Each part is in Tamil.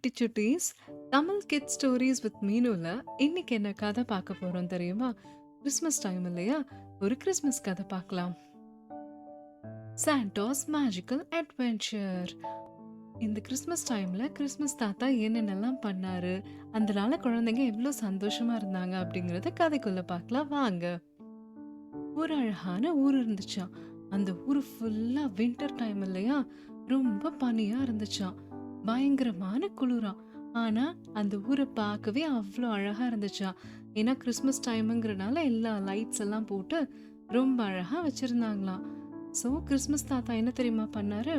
குட்டி சுட்டீஸ் தமிழ் கிட் ஸ்டோரீஸ் வித் மீனுல இன்னைக்கு என்ன கதை பார்க்க போறோம் தெரியுமா? கிறிஸ்மஸ் டைம் இல்லையா? ஒரு கிறிஸ்மஸ் கதை பார்க்கலாம். Santa's magical adventure. இந்த கிறிஸ்மஸ் டைம்ல கிறிஸ்மஸ் தாத்தா என்னென்னலாம் பண்ணாரு, அந்த நாள குழந்தைங்க எவ்வளோ சந்தோஷமா இருந்தாங்க அப்படிங்கறத கதைக்குள்ள பார்க்கலாம் வாங்க. ஒரு அழகான ஊர் இருந்துச்சாம். அந்த ஊரு ஃபுல்லா வின்டர் டைம் இல்லையா? ரொம்ப பனியா இருந்துச்சாம். பயங்கரமான குளிராம். ஆனா அந்த ஊரை பார்க்கவே அவ்வளோ அழகா இருந்துச்சாம். ஏன்னா கிறிஸ்மஸ் டைம்ங்கிறனால எல்லா லைட்ஸ் எல்லாம் போட்டு ரொம்ப அழகா வச்சிருந்தாங்களாம். ஸோ கிறிஸ்மஸ் தாத்தா என்ன தெரியுமா பண்ணாரு?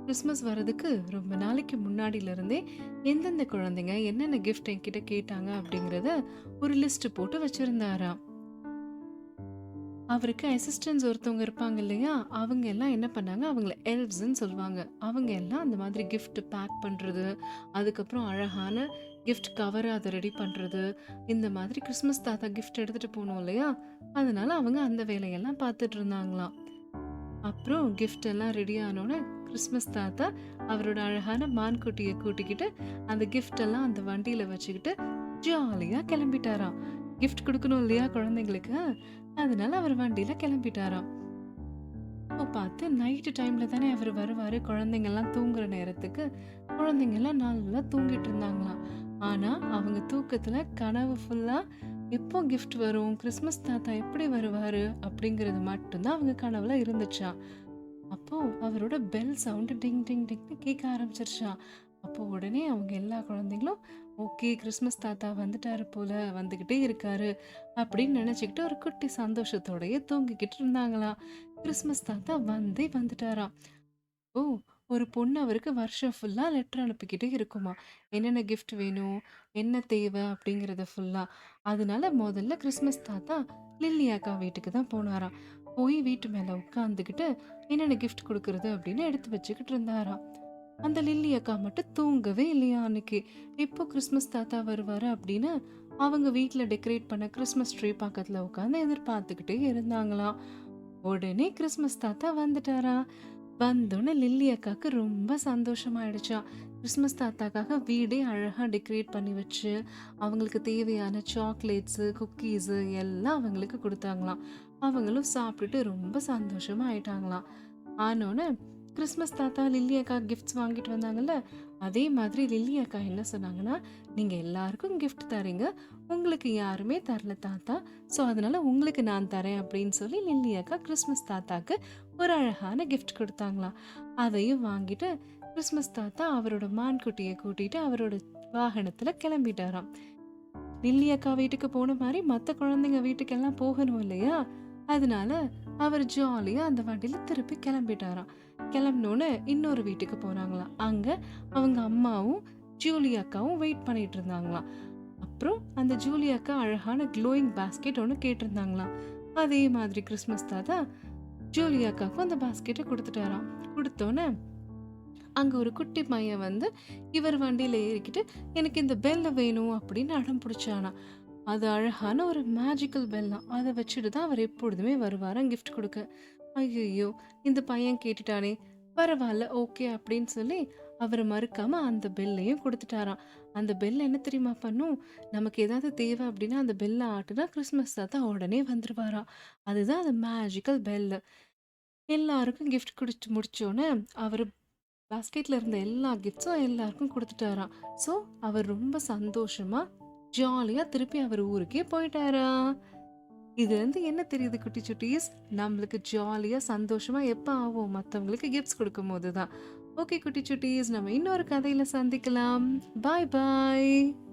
கிறிஸ்மஸ் வர்றதுக்கு ரொம்ப நாளைக்கு முன்னாடில இருந்தே எந்தெந்த குழந்தைங்க என்னென்ன கிஃப்ட் என்கிட்ட கேட்டாங்க அப்படிங்கறத ஒரு லிஸ்ட் போட்டு வச்சிருந்தாராம். அவருக்கு அசிஸ்டன்ட்ஸ் ஒருத்தவங்க இருப்பாங்க இல்லையா? அவங்க எல்லாம் என்ன பண்ணாங்க, அவங்கள எல்ஃப்ஸ்ன்னு சொல்லுவாங்க. அவங்க எல்லாம் அந்த மாதிரி கிஃப்ட் பேக் பண்றது, அதுக்கப்புறம் அழகான கிஃப்ட் கவர் அத ரெடி பண்றது, இந்த மாதிரி கிறிஸ்மஸ் தாத்தா கிஃப்ட் எடுத்துட்டு போணும் இல்லையா? அதனால அவங்க அந்த வேலையெல்லாம் பார்த்துட்டு இருந்தாங்களாம். அப்புறம் கிஃப்ட் எல்லாம் ரெடி ஆனோனே கிறிஸ்மஸ் தாத்தா அவரோட அழகான மான்குட்டிய கூட்டிக்கிட்டு அந்த கிஃப்ட் எல்லாம் அந்த வண்டியில வச்சுக்கிட்டு ஜாலியா கிளம்பிட்டாராம். கிஃப்ட் குடுக்கணும் இல்லையா குழந்தைங்களுக்கு? அதனால அவர் வண்டியில கிளம்பிட்டாராம். அப்போ பார்த்து நைட்டு டைம்ல தானே அவர் வருவாரு. குழந்தைங்கலாம் தூங்குற நேரத்துக்கு குழந்தைங்கலாம் நல்லா தூங்கிட்டு இருந்தாங்களாம். ஆனா அவங்க தூக்கத்துல கனவு ஃபுல்லா எப்போ கிஃப்ட் வரும், கிறிஸ்மஸ் தாத்தா எப்படி வருவாரு அப்படிங்கிறது மட்டும்தான் அவங்க கனவுல இருந்துச்சாம். அப்போ அவரோட பெல் சவுண்ட் டிங் டிங் டிங்னு கேட்க ஆரம்பிச்சிருச்சாம். அப்போ உடனே அவங்க எல்லா குழந்தைங்களும் ஓகே கிறிஸ்மஸ் தாத்தா வந்துட்டாரு போல, வந்துகிட்டே இருக்காரு அப்படின்னு நினைச்சுக்கிட்டு ஒரு குட்டி சந்தோஷத்தோடயே தூங்கிக்கிட்டு இருந்தாங்களாம். கிறிஸ்மஸ் தாத்தா வந்தே வந்துட்டாராம். ஓ! ஒரு பொண்ணு அவருக்கு வருஷம் ஃபுல்லா லெட்டர் அனுப்பிக்கிட்டே இருக்குமா. என்னென்ன கிஃப்ட் வேணும், என்ன தேவை அப்படிங்கிறத ஃபுல்லா. அதனால முதல்ல கிறிஸ்மஸ் தாத்தா லில்லி அக்கா வீட்டுக்கு தான் போனாராம். போய் வீட்டு மேல உட்காந்துக்கிட்டு என்னென்ன கிஃப்ட் குடுக்குறது அப்படின்னு எடுத்து வச்சுக்கிட்டு இருந்தாராம். அந்த லில்லி அக்கா மட்டும் தூங்கவே இல்லையா அன்னைக்கு. எப்போ கிறிஸ்மஸ் தாத்தா வருவாரு அப்படின்னு அவங்க வீட்ல டெக்கரேட் பண்ண கிறிஸ்மஸ் ட்ரீ பக்கத்துல உட்காந்து எதிர்பார்த்துக்கிட்டே இருந்தாங்களாம். உடனே கிறிஸ்மஸ் தாத்தா வந்துட்டாரா. வந்தோடனே லில்லி அக்காக்கு ரொம்ப சந்தோஷமாயிடுச்சாம். கிறிஸ்மஸ் தாத்தாக்காக வீடே அழகா டெக்கரேட் பண்ணி வச்சு அவங்களுக்கு தேவையான சாக்லேட்ஸு, குக்கீஸு எல்லாம் அவங்களுக்கு கொடுத்தாங்களாம். அவங்களும் சாப்பிட்டுட்டு ரொம்ப சந்தோஷமா ஆயிட்டாங்களாம். ஆனோன்னு கிறிஸ்மஸ் தாத்தா லில்லி அக்கா கிஃப்ட்ஸ் வாங்கிட்டு வந்தாங்கல்ல, அதே மாதிரி லில்லி அக்கா என்ன சொன்னாங்கன்னா, நீங்க எல்லாருக்கும் கிஃப்ட் தரீங்க, உங்களுக்கு யாருமே தரல தாத்தா, ஸோ அதனால உங்களுக்கு நான் தரேன் அப்படின்னு சொல்லி லில்லி அக்கா கிறிஸ்மஸ் தாத்தாக்கு ஒரு அழகான கிஃப்ட் கொடுத்தாங்களாம். அதையும் வாங்கிட்டு கிறிஸ்மஸ் தாத்தா அவரோட மான்குட்டியை கூட்டிட்டு அவரோட வாகனத்துல கிளம்பிட்டாராம். லில்லி அக்கா வீட்டுக்கு போன மாதிரி மற்ற குழந்தைங்க வீட்டுக்கெல்லாம் போகணும் இல்லையா? அதனால அவர் ஜாலியா அந்த வண்டியில திருப்பி கிளம்பிட்டாராம். கிளம்பினோன்னு இன்னொரு வீட்டுக்கு போனாங்களாம். அங்க அவங்க அம்மாவும் ஜூலி அக்காவும் வெயிட் பண்ணிட்டு இருந்தாங்களாம். அப்புறம் அந்த ஜூலி அக்கா அழகான க்ளோயிங் பாஸ்கெட் ஒன்று கேட்டிருந்தாங்களாம். அதே மாதிரி கிறிஸ்மஸ் தாத்தா ஜூலி அக்காவுக்கும் அந்த பாஸ்கெட்டை கொடுத்துட்டாராம். கொடுத்தோன்னே அங்க ஒரு குட்டி பையன் வந்து இவர் வண்டியில ஏறிக்கிட்டு எனக்கு இந்த பெல்ல வேணும் அப்படின்னு அடம் பிடிச்சானா. அது அழகான ஒரு மேஜிக்கல் பெல்லாம். அதை வச்சுட்டு தான் அவர் எப்பொழுதுமே வருவாராம் கிஃப்ட் கொடுக்க. ஐயோ இந்த பையன் கேட்டுட்டானே, பரவாயில்ல ஓகே அப்படின்னு சொல்லி அவரை மறுக்காம அந்த பெல்லையும் கொடுத்துட்டாராம். அந்த பெல் என்ன தெரியுமா பண்ணும், நமக்கு ஏதாவது தேவை அப்படின்னா அந்த பெல்லை ஆட்டுனா கிறிஸ்மஸ் தாத்தா உடனே வந்துருவாராம். அதுதான் அந்த மேஜிக்கல் பெல். எல்லாருக்கும் கிஃப்ட் குடிச்சு முடிச்சோன்னே அவர் பாஸ்கெட்ல இருந்த எல்லா கிஃப்ட்ஸும் எல்லாருக்கும் குடுத்துட்டாராம். ஸோ, அவர் ரொம்ப சந்தோஷமா, ஜாலியா திருப்பி அவர் ஊருக்கே போயிட்டாரா. இதுலருந்து என்ன தெரியுது குட்டி சுட்டீஸ்? நம்மளுக்கு ஜாலியா, சந்தோஷமா எப்ப ஆவோம்? மத்தவங்களுக்கு கிஃப்ட்ஸ் குடுக்கும்போது தான். ஓகே குட்டி சுட்டீஸ், நம்ம இன்னொரு கதையில சந்திக்கலாம். பாய் பாய்.